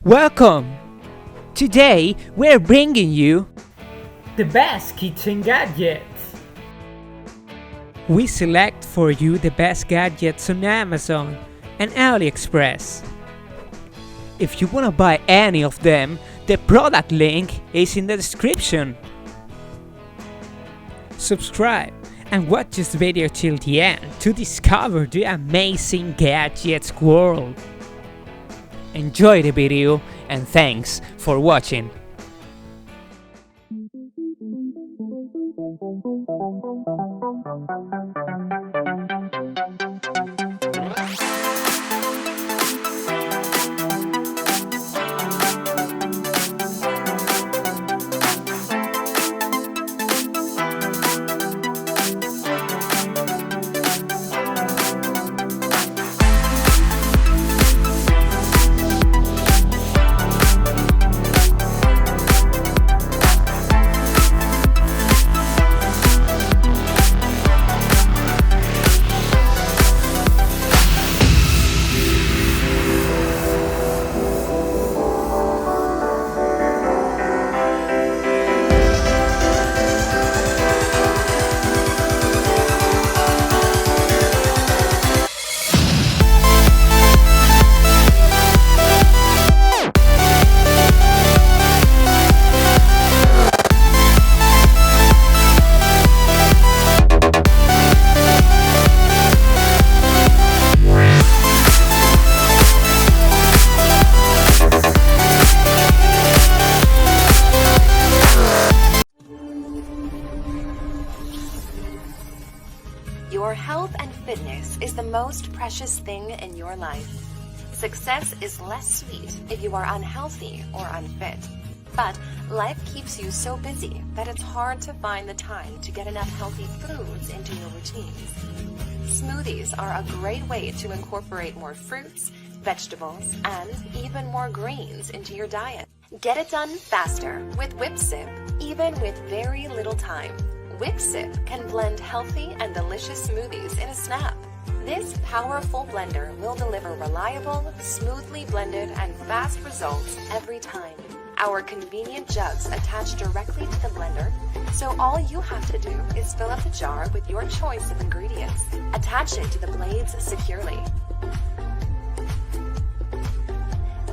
Welcome! Today we're bringing you the best kitchen gadgets. We select for you the best gadgets on Amazon and AliExpress. If you wanna buy any of them, the product link is in the description. Subscribe and watch this video till the end to discover the amazing gadgets world. Enjoy the video and thanks for watching. Your health and fitness is the most precious thing in your life. Success is less sweet if you are unhealthy or unfit. But life keeps you so busy that it's hard to find the time to get enough healthy foods into your routines. Smoothies are a great way to incorporate more fruits, vegetables, and even more greens into your diet. Get it done faster with WhipSip, even with very little time. WhipSip can blend healthy and delicious smoothies in a snap. This powerful blender will deliver reliable, smoothly blended, and fast results every time. Our convenient jugs attach directly to the blender, so all you have to do is fill up the jar with your choice of ingredients. Attach it to the blades securely.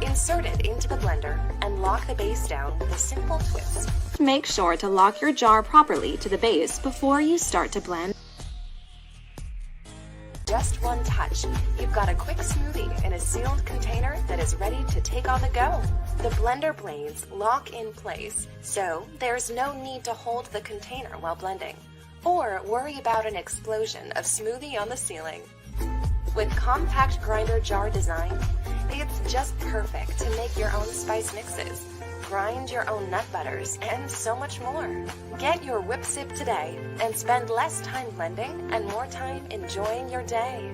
Insert it into the blender and lock the base down with a simple twist. Make sure to lock your jar properly to the base before you start to blend. Just one touch, you've got a quick smoothie in a sealed container that is ready to take on the go. The blender blades lock in place, so there's no need to hold the container while blending, or worry about an explosion of smoothie on the ceiling. With compact grinder jar design, it's just perfect to make your own spice mixes, grind your own nut butters, and so much more. Get your WhipSip today and spend less time blending and more time enjoying your day.